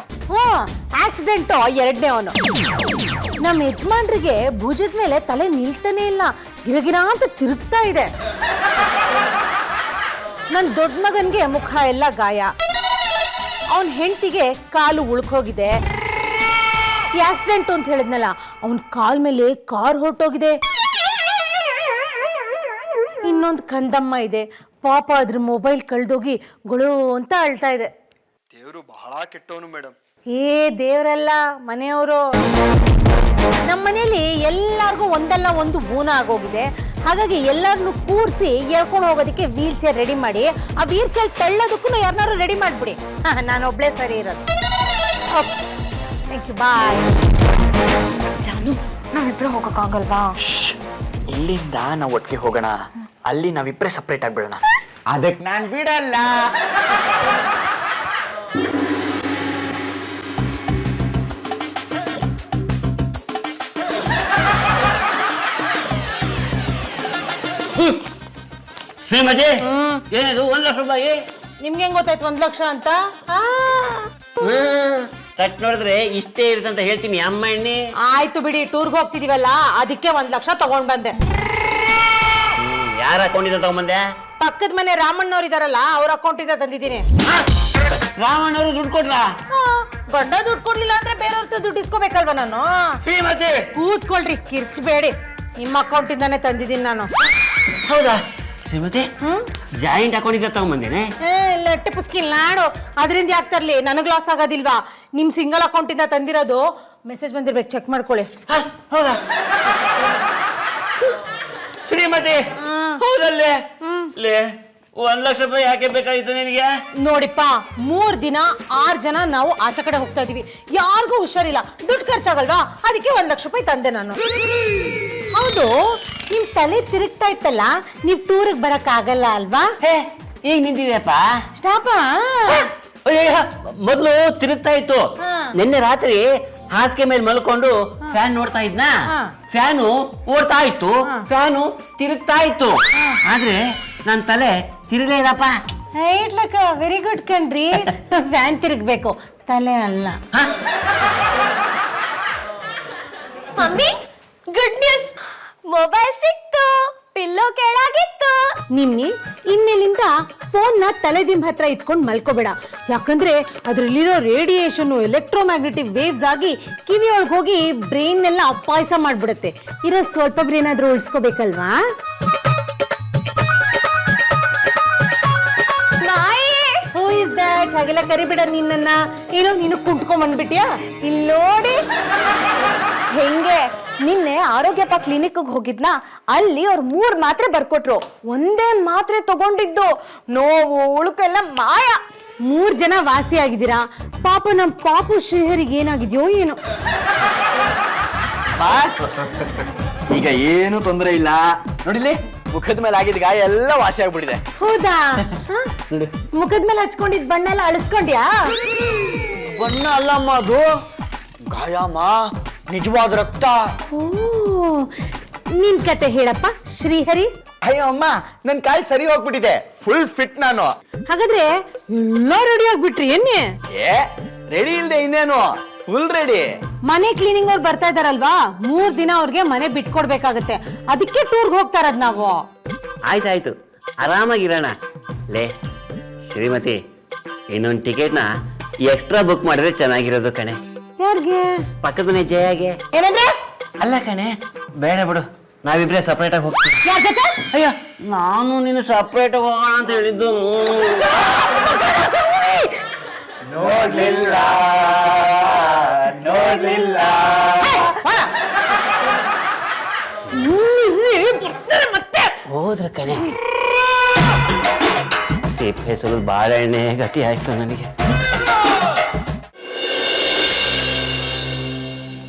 ಆಕ್ಸಿಡೆಂಟ್ 2ನೇ ಅವನು. ನಮ್ಮ ಯಜಮಾನ್ರಿಗೆ ಭುಜದ ಮೇಲೆ ತಲೆ ನಿಲ್ತಾನೆ ಇಲ್ಲ, ಗಿರಗಿರ ಅಂತ ತಿರುಗ್ತಾ ಇದೆ. ನನ್ನ ದೊಡ್ಡ ಮಗನ್ಗೆ ಮುಖ ಎಲ್ಲ ಗಾಯ, ಅವನ್ ಹೆಂಡತಿಗೆ ಕಾಲು ಉಳ್ಕೋಗಿದೆ. ಈ ಆಕ್ಸಿಡೆಂಟ್ ಅಂತ ಹೇಳಿದ್ನಲ್ಲ, ಅವನ್ ಕಾಲ್ ಮೇಲೆ ಕಾರ್ ಹೊರಟೋಗಿದೆ. ಇನ್ನೊಂದು ಕಂದಮ್ಮ ಇದೆ, ಪಾಪ ಅದ್ರ ಮೊಬೈಲ್ ಕಳ್ದೋಗಿ ಗೊಳು ಅಂತ ಅಳ್ತಾ ಇದೆ. ದೇವರು ಬಹಳ ಕೆಟ್ಟವನು ಮೇಡಮ್. ಏ ದೇವರಲ್ಲ, ಮನೆಯವರು. ನಮ್ಮ ಮನೆಯಲ್ಲಿ ಎಲ್ಲಾರ್ಗೂ ಒಂದಲ್ಲ ಒಂದು ಊನ ಆಗೋಗಿದೆ. ಹಾಗಾಗಿ ಎಲ್ಲರನ್ನು ಕೂರಿಸಿ ಎಳ್ಕೊಂಡು ಹೋಗೋದಕ್ಕೆ ವೀಲ್ ಚೇರ್ ರೆಡಿ ಮಾಡಿ, ಆ ವೀಲ್ ಚೇರ್ ತಳ್ಳೋದಕ್ಕೂ ಯಾರನ್ನಾರು ರೆಡಿ ಮಾಡಿಬಿಡಿ. ನಾನು ಒಬ್ಳೇ ಸರಿ ಇರೋದು. ಥ್ಯಾಂಕ್ ಯು, ಬಾಯ್. ಜಾನು, ನಾವಿಬ್ರು ಹೋಗಕ್ಕಾಗಲ್ವಾ? ಇಲ್ಲಿಂದ ನಾವು ಒಟ್ಟಿಗೆ ಹೋಗೋಣ, ಅಲ್ಲಿ ನಾವಿಬ್ರೆ ಸಪ್ರೇಟ್ ಆಗ್ಬಿಡೋಣ. ಅದಕ್ಕೆ ನಾನು ಬಿಡಲ್ಲ. ಶ್ರೀಮತಿ, ಏನಿದು 1 ಲಕ್ಷ ರೂಪಾಯಿ? ನಿಮ್ಗೆ ಹೆಂಗ್ ಗೊತ್ತಾಯ್ತು 1 ಲಕ್ಷ ಅಂತ? ಕಟ್ ನೋಡಿದ್ರೆ ಇಷ್ಟೇ ಇರುತ್ತಂತ ಹೇಳ್ತೀನಿ ಅಮ್ಮ ಎಣ್ಣೆ. ಆಯ್ತು ಬಿಡಿ, ಟೂರ್ಗೆ ಹೋಗ್ತಿದೀವಲ್ಲ ಅದಕ್ಕೆ 1 ಲಕ್ಷ ತಗೊಂಡ್ ಬಂದೆ. ಯಾರ ಅಕೌಂಟಿಂದ ತಗೊಂಬಂದೆ? ಪಕ್ಕದ ಮನೆ ರಾಮಣ್ಣವ್ರು ಇದಾರಲ್ಲ, ಅವ್ರ ಅಕೌಂಟಿಂದ ತಂದಿದ್ದೀನಿ. ರಾಮಣ್ಣವರು ದುಡ್ಡು ಕೊಡ್ಲಾ? ಗಂಡ ದುಡ್ಡು ಕೊಡ್ಲಿಲ್ಲ ಅಂದ್ರೆ ಬೇರೆಯವ್ರ ದುಡ್ಡು ಇಸ್ಕೋಬೇಕಲ್ವಾ ನಾನು? ಶ್ರೀಮತಿ, ಕೂತ್ಕೊಳ್ರಿ, ಕಿರ್ಚ್ಬೇಡಿ. ನಿಮ್ಮ ಅಕೌಂಟಿಂದಾನೇ ತಂದಿದ್ದೀನಿ ನಾನು. ಹೌದಾ ಶ್ರೀಮತಿ? ಜಾಯಿಂಟ್ ಅಕೌಂಟ್ ಇದ್ದ ತಗೊಂಬಂದೇನೆ. ಲಟ್ಟೆ ಪುಸ್ಕಿ ನಾಡು, ಅದರಿಂದ ಯಾಕೆ ತರ್ಲಿ? ನನಗ್ ಲಾಸ್ ಆಗೋದಿಲ್ವಾ? ನಿಮ್ ಸಿಂಗಲ್ ಅಕೌಂಟಿಂದ ತಂದಿರೋದು. ಮೆಸೇಜ್ ಬಂದಿರ್ಬೇಕು, ಚೆಕ್ ಮಾಡ್ಕೊಳ್ಳಿ. ಹೌದಾ ಶ್ರೀಮತಿ? ಹೌದಲ್ಲೇ 1 ಲಕ್ಷ ರೂಪಾಯಿ ಯಾಕೆ ಬೇಕಾಗಿತ್ತು ನಿನಗೆ? ನೋಡಿಪ್ಪ, 3 ದಿನ 6 ಜನ ನಾವು ಆಚೆ ಕಡೆ ಹೋಗ್ತಾ ಇದೀವಿ, ಯಾರಿಗೂ ಹುಷಾರಿಲ್ಲ, ದುಡ್ಡು ಖರ್ಚಾಗಲ್ವಾ? ಅದಕ್ಕೆ 1 ಲಕ್ಷ ರೂಪಾಯಿ ತಂದೆ ನಾನು. ಹೌದು, ನಿಮ್ ತಲೆ ತಿರುಗ್ತಾ ಇತ್ತಲ್ಲ, ನೀವ್ ಟೂರಿಗೆ ಬರಕ್ ಆಗಲ್ಲ ಅಲ್ವಾ? ಈಗ ನಿಂತಿದೆಯಪ್ಪ. ಸ್ಟಾಪ. ಮೊದ್ಲು ತಿರುಗ್ತಾ ಇತ್ತು. ನಿನ್ನೆ ರಾತ್ರಿ ಹಾಸಿಗೆ ಮೇಲೆ ಮಲ್ಕೊಂಡು ಫ್ಯಾನ್ ನೋಡ್ತಾ ಇದ್ನಾ, ಫ್ಯಾನು ಓಡ್ತಾ ಇತ್ತು, ಫ್ಯಾನು ತಿರುಗ್ತಾ ಇತ್ತು. ಆದ್ರೆ ನನ್ ತಲೆ ತಿರುಗಲೇ ಇಲ್ಲಪ್ಪ. ಇಟ್ಲಕ್ಕ ವೆರಿ ಗುಡ್ ಕಣ್ರಿ. ಫ್ಯಾನ್ ತಿರುಗ್ಬೇಕು, ತಲೆ ಅಲ್ಲ. ಮಮ್ಮಿ, ಗುಡ್ ನ್ಯೂಸ್, ಮೊಬೈಲ್ ಸಿಕ್ತು, ಪಿಲ್ಲೋ ಕೆಳಗಿತ್ತು. ನಿಮ್ಮಿ, ಇನ್ಮೇಲಿಂದ ಫೋನ್ ನ ತಲೆದಿಂಬ ಹತ್ರ ಇಟ್ಕೊಂಡು ಮಲ್ಕೋಬೇಡ. ಯಾಕಂದ್ರೆ ಅದ್ರಲ್ಲಿರೋ ರೇಡಿಯೇಷನ್ ಎಲೆಕ್ಟ್ರೋಮ್ಯಾಗ್ನೆಟಿಕ್ ವೇವ್ಸ್ ಆಗಿ ಕಿವಿ ಒಳಗೆ ಹೋಗಿ ಬ್ರೈನ್ ಎಲ್ಲ ಅಪಾಯಸ ಮಾಡ್ಬಿಡುತ್ತೆ. ಇರೋ ಸ್ವಲ್ಪ ಬ್ರೈನ್ ಆದ್ರೂ ಉಳಿಸ್ಕೋಬೇಕಲ್ವಾ? Who is that? ಹಾಗೆಲ್ಲ ಕರಿಬೇಡ ನಿನ್ನ. ಏನೋ ನೀನು ಕುಂಟ್ಕೊಂಡ್ ಬಂದ್ಬಿಟ್ಯಾ? ಇಲ್ಲಿ ನೋಡಿ ಹೆಂಗೆ. ನಿನ್ನೆ ಆರೋಗ್ಯಪ್ಪ ಕ್ಲಿನಿಕ್ ಹೋಗಿದ್ನಾ, ಅಲ್ಲಿ ಅವ್ರು 3 ಮಾತ್ರೆ ಬರ್ಕೊಟ್ರು. ಒಂದೇ ಮಾತ್ರೆ ತಗೊಂಡಿದ್ದು, ನೋವು ಉಳುಕೆಲ್ಲ ಮಾಯ. 3 ಜನ ವಾಸಿ ಆಗಿದ್ದೀರಾ. ಪಾಪ ನಮ್ ಪಾಪು ಶ್ರೀಹರಿಗೆ ಏನಾಗಿದ್ಯೋ ಏನೋ. ಈಗ ಏನು ತೊಂದರೆ ಇಲ್ಲ ನೋಡಿಲಿ, ಮುಖದ ಮೇಲೆ ಆಗಿದ್ದ ಗಾಯ ಎಲ್ಲ ವಾಸಿ ಆಗ್ಬಿಟ್ಟಿದೆ. ಹೌದಾ? ಮುಖದ ಮೇಲೆ ಹಚ್ಕೊಂಡಿದ್ ಬಣ್ಣ ಎಲ್ಲ ಅಳಿಸ್ಕೊಂಡ್ಯಾ? ಬಣ್ಣ ಅಲ್ಲಮ್ಮ, ಅದು ಗಾಯಮ್ಮ, ನಿಜವಾದ ರಕ್ತ. ಓ, ನಿನ್ ಕತೆ ಹೇಳಪ್ಪ ಶ್ರೀಹರಿ. ಅಯ್ಯೋ ಅಮ್ಮ, ನನ್ ಕಾಲ್ ಸರಿ ಹೋಗ್ಬಿಟ್ಟಿದೆ, ಫುಲ್ ಫಿಟ್ ನಾನು. ಹಾಗಾದ್ರೆ ಎಲ್ಲ ರೆಡಿ ಆಗ್ಬಿಟ್ರಿ ಏನೇ? ರೆಡಿ ಇಲ್ದೆ ಇನ್ನೇನು, ಫುಲ್ ರೆಡಿ. ಮನೆ ಕ್ಲೀನಿಂಗ್ ಅವ್ರು ಬರ್ತಾ ಇದಾರಲ್ವಾ, 3 ದಿನ ಅವ್ರಿಗೆ ಮನೆ ಬಿಟ್ಕೊಡ್ಬೇಕಾಗತ್ತೆ. ಅದಕ್ಕೆ ಟೂರ್ಗೆ ಹೋಗ್ತಾ ಇರೋದ್ ನಾವು. ಆಯ್ತಾಯ್ತು, ಆರಾಮಾಗಿರೋಣ. ಲೇ ಶ್ರೀಮತಿ, ಇನ್ನೊಂದು ಟಿಕೆಟ್ನ ಎಕ್ಸ್ಟ್ರಾ ಬುಕ್ ಮಾಡಿದ್ರೆ ಚೆನ್ನಾಗಿರೋದು ಕಣೆ. ಯಾರಿಗೆ? ಪಕ್ಕದ ಮನೆ ಜಯಾಗೆ. ಏನಂದ್ರೆ? ಅಲ್ಲ ಕಣೆ, ಬೇಡ ಬಿಡು, ನಾವಿಬ್ರೆ ಸಪ್ರೇಟ್ ಆಗಿ ಹೋಗ್ತೀವಿ. ಯಾರ ಜೊತೆ? ಅಯ್ಯ, ನಾನು ನೀನು ಸಪ್ರೇಟ್ ಆಗಿ ಹೋಗೋಣ ಅಂತ ಹೇಳಿದ್ದು. ನೋಡ್ಲಿಲ್ಲ ನೋಡ್ಲಿಲ್ಲ. ಹೋದ್ರ ಕಣೆ, ಸೇಫ್ ಹೆಸರು ಬಾಳೆಹಣ್ಣೆ ಗತಿ ಆಯ್ತು ನನಗೆ.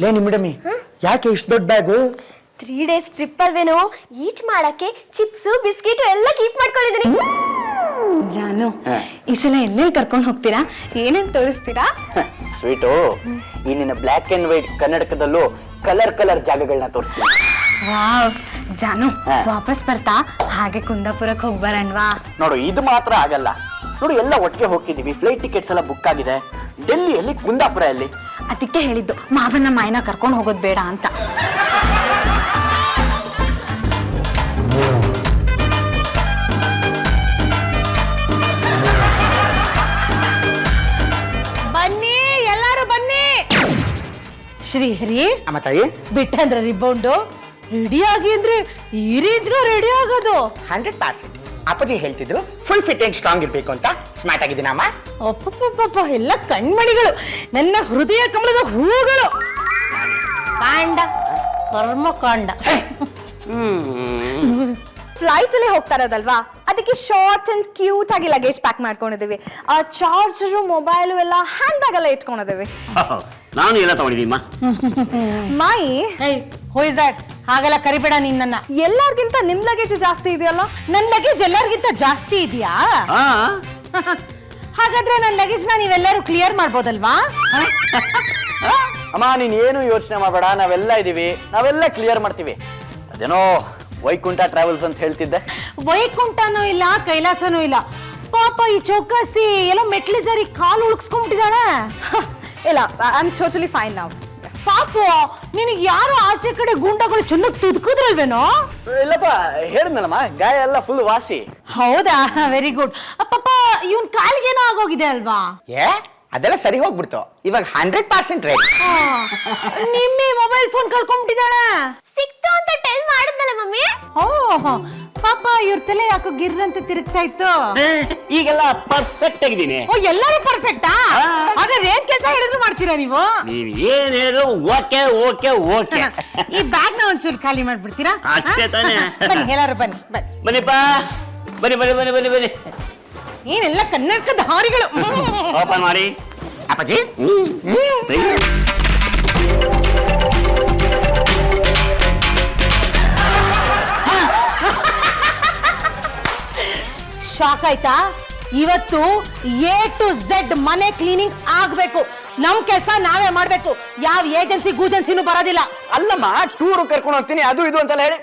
ಲೇ ನಿಮ್ಮಿಡಮಿ, ಯಾಕೆ ಇಷ್ಟು ದೊಡ್ಡ ಬ್ಯಾಗು? 3 days ಟ್ರಿಪ್ ಅಲ್ವೇನೋ, ಈಟ್ ಮಾಡಕ್ಕೆ ಚಿಪ್ಸ್ ಬಿಸ್ಕಿಟ್ ಎಲ್ಲ ಕೀಪ್ ಮಾಡ್ಕೊಂಡಿದ್ದೀನಿ. ಜಾನು, ಈ ಸಲ ಎಲ್ಲೆಲ್ಲಿ ಕರ್ಕೊಂಡು ಹೋಗ್ತೀರಾ? ಏನೇನ್ ತೋರಿಸ್ತೀರಾ? ಸ್ವೀಟು, ಈ ನಿನ್ನ ಬ್ಲ್ಯಾಕ್ ಅಂಡ್ ವೈಟ್ ಕನ್ನಡಕದಲ್ಲೂ ಕಲರ್ ಜಾಗಗಳನ್ನ ತೋರಿಸ್ತೀನಿ. ವಾವ್ ಜಾನು, ವಾಪಸ್ ಬರ್ತಾ ಹಾಗೆ ಕುಂದಾಪುರಕ್ಕೆ ಹೋಗಿ ಬರಣ್ವಾ? ನೋಡು, ಇದು ಮಾತ್ರ ಆಗಲ್ಲ ನೋಡು, ಎಲ್ಲ ಒಟ್ಟಿಗೆ ಹೋಗ್ತಿದೀವಿ, ಫ್ಲೈಟ್ ಟಿಕೆಟ್ಸ್ ಎಲ್ಲ ಬುಕ್ ಆಗಿದೆ. ಡೆಲ್ಲಿಯಲ್ಲಿ, ಕುಂದಾಪುರ ಅಲ್ಲಿ. ಅದಕ್ಕೆ ಹೇಳಿದ್ದು ಮಾವನ ಮಾಯನ ಕರ್ಕೊಂಡು ಹೋಗೋದು ಬೇಡ ಅಂತ. ಬನ್ನಿ, ಎಲ್ಲಾರು ಬನ್ನಿ. ಶ್ರೀಹರಿ ಅಮ್ಮ ತಾಯಿ ಬಿಟ್ಟಂದ್ರ ರಿಬೌಂಡು ರೆಡಿ ಆಗಿ ಅಂದ್ರೆ ಈ ರೇಂಜ್ಗೆ ರೆಡಿ ಆಗೋದು 100%. ಅಪ್ಪಾಜಿ ಹೇಳ್ತಿದ್ರು ಫುಲ್ ಫಿಟ್ ಅಂಡ್ ಸ್ಟ್ರಾಂಗ್ ಇರ್ಬೇಕು ಅಂತ. ಸ್ಮಾರ್ಟ್ ಆಗಿದ್ದೀನಮ್ಮ. ಅಪ್ಪಪ್ಪ ಎಲ್ಲ ಕಣ್ಮಣಿಗಳು, ನನ್ನ ಹೃದಯ ಕಮಲದ ಹೂಗಳು. ಕಾಂಡ ಕರ್ಮಕಾಂಡ. ಫ್ಲೈಟ್ ಅಲ್ಲಿ ಹೋಗ್ತಾ ಇರೋದಲ್ವಾ, ಅದಕ್ಕೆ ಶಾರ್ಟ್ ಅಂಡ್ ಕ್ಯೂಟ್ ಆಗಿ ಲಗೇಜ್ ಪ್ಯಾಕ್ ಮಾಡ್ಕೊಂಡಿದೀವಿ. ಆ ಚಾರ್ಜರು, ಮೊಬೈಲು ಎಲ್ಲ ಹ್ಯಾಂಡ್ ಬ್ಯಾಗ್ ಎಲ್ಲ ಇಟ್ಕೊಂಡಿದೀವಿ. ನಾನು ಎಲ್ಲ ತಗೊಂಡಿದ್ದೀಮ್ಮ. ಮಾಯಿ, ಹೂ ಇಸ್ ದಟ್? ಹಾಗೆಲ್ಲ ಕರಿಬೇಡ ನೀನ್ ನನ್ನ. ಎಲ್ಲರಿಗಿಂತ ನಿಮ್ ಲಗೇಜ್ ಜಾಸ್ತಿ ಇದೆಯಲ್ಲ. ನನ್ ಲಗೇಜ್ ಎಲ್ಲರಿಗಿಂತ ಜಾಸ್ತಿ ಇದೆಯಾ? ಹಾಗಾದ್ರೆ ನನ್ನ ಲಗೇಜ್ನ ನೀವೆಲ್ಲರೂ ಕ್ಲಿಯರ್ ಮಾಡ್ಬೋದಲ್ವಾ? ಅಮ್ಮ ನೀನ್ ಏನು ಯೋಚನೆ ಮಾಡಬೇಡ, ನಾವೆಲ್ಲ ಇದೀವಿ, ನಾವೆಲ್ಲ ಕ್ಲಿಯರ್ ಮಾಡ್ತೀವಿ. ಅದೇನೋ ವೈಕುಂಠ ಟ್ರಾವೆಲ್ಸ್ ಅಂತ ಹೇಳ್ತಿದ್ದೆ. ವೈಕುಂಠನೂ ಇಲ್ಲ, ಕೈಲಾಸನೂ ಇಲ್ಲ. ಪಾಪ ಈ ಚೌಕಾಸಿ ಎಲ್ಲೋ ಮೆಟ್ಲು ಜಾರಿ ಕಾಲು ಉಳ್ಸ್ಕೊಂಡ್ಬಿಟ್ಟಿದಾಳೆ. ಇಲ್ಲ, ಐ ಆಮ್ ಟೋಟಲಿ ಫೈನ್ ನಾವ್. ಪಾಪ ನಿನಗೆ ಯಾರು ಆಚೆ ಕಡೆ ಗೂಂಡಗಳು ಚೆನ್ನಾಗಿ ತುದ್ಕುದ್ರಲ್ವೇನೋ? ಇಲ್ಲಪ್ಪ, ಹೇಳಿದ್ನಲ್ಲಮ್ಮ, ಗಾಯ ಎಲ್ಲ ಫುಲ್ ವಾಸಿ. ಹೌದಾ, ವೆರಿ ಗುಡ್. ಪಾಪ ಇವನ್ ಕಾಲಿಗೇನೋ ಆಗೋಗಿದೆ ಅಲ್ವಾ? ಅದೆಲ್ಲ ಸರಿ ಹೋಗ್ಬಿಡ್ತು. ಇವಾಗ 100% ರೆಡಿ. ನಿಮ್ಮಿ ಮೊಬೈಲ್ ಫೋನ್ ಕಳ್ಕೊಂಡ್ಬಿಟ್ಟಿದಾಳೆ. ಸಿಕ್ತು ಅಂತ ಟೆಲ್ ಮಾಡಿದ್ನಲ್ಲ ಮಮ್ಮಿ. ಪಾಪ ಇವ್ರ ತಲೆ ಯಾಕೋ ಗಿರ್ರಂತೆ ತಿರುಗ್ತಾ ಇತ್ತು. ಈಗೆಲ್ಲ ಪರ್ಫೆಕ್ಟ್ ಆಗಿದ್ದೀನಿ. ಎಲ್ಲರೂ ಪರ್ಫೆಕ್ಟಾ? ಹಾಗಾದ್ರೆ ಏನ್ ಕೆಲಸ ಹೇಳಿದ್ರು ಮಾಡ್ತೀರಾ ನೀವು? ನೀವ್ ಏನ್ ಹೇಳಿದ್ರು ಓಕೆ ಓಕೆ ಓಕೆ. ಈ ಬ್ಯಾಗ್ ನ ಒಂಚೂರು ಖಾಲಿ ಮಾಡ್ಬಿಡ್ತೀರಾ? ಅಷ್ಟೇ ತಾನೇ? ಬನ್ನಿ ಎಲ್ಲಾರು ಬನ್ನಿ ಬನ್ನಿ. ಬನ್ನಿಪ್ಪ, ಬನ್ನಿ ಬನ್ನಿ ಬನ್ನಿ ಬನ್ನಿ ಬನ್ನಿ. ಏನೆಲ್ಲ ಕನ್ನಡಕದ ಹಾರಿಗಳು. ಓಪನ್ ಮಾಡಿ ಅಪ್ಪಾಜಿ. ಶಾಕ್ ಆಯ್ತಾ? ಇವತ್ತು A to Z ಮನೆ ಕ್ಲೀನಿಂಗ್ ಆಗ್ಬೇಕು. ನಮ್ ಕೆಲಸ ನಾವೇ ಮಾಡ್ಬೇಕು. ಯಾವ ಏಜೆನ್ಸಿ ಗೂಜೆನ್ಸಿನೂ ಬರೋದಿಲ್ಲ. ಅಲ್ಲಮ್ಮ, ಟೂರ್ ಕರ್ಕೊಂಡು ಹೋಗ್ತೀನಿ ಅದು ಇದು ಅಂತೆಲ್ಲ ಹೇಳಿ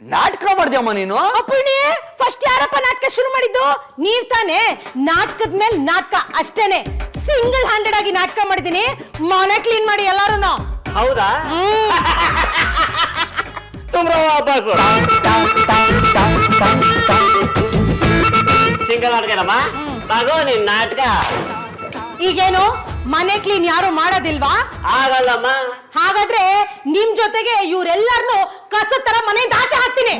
ನಾಟಕ ಮಾಡ್ದ್ಯಮ್ಮ ನೀನು. ಅಪ್ಪಣಿ, ಫಸ್ಟ್ ಯಾರಪ್ಪ ನಾಟಕ ಶುರು ಮಾಡಿದ್ದು? ನೀವ್ ತಾನೇ. ನಾಟಕದ ಮೇಲೆ ನಾಟಕ ಅಷ್ಟೇನೆ. ಸಿಂಗಲ್ ಹ್ಯಾಂಡೆಡ್ ಆಗಿ ನಾಟಕ ಮಾಡಿದೀನಿ. ಮನೆ ಕ್ಲೀನ್ ಮಾಡಿ ಎಲ್ಲಾರು. ಹೌದಾ? ತುಮ್ರ ವಾಪಸ್ ಸಿಂಗಲ್ ನಾಟಕನಮ್ಮ. ತಗೋ ನಿನ್ ನಾಟಕ. ಈಗೇನು ಮನೆ ಕ್ಲೀನ್ ಯಾರು ಮಾಡೋದಿಲ್ವಾ? ಆಗಲ್ಲಮ್ಮ. ಹಾಗಾದ್ರೆ ನಿಮ್ ಜೊತೆಗೆ ಇವ್ರೆಲ್ಲಾರ್ನು ಕಸ ತರ ಮನೆಯಿಂದ ಆಚೆ ಹಾಕ್ತೀನಿ.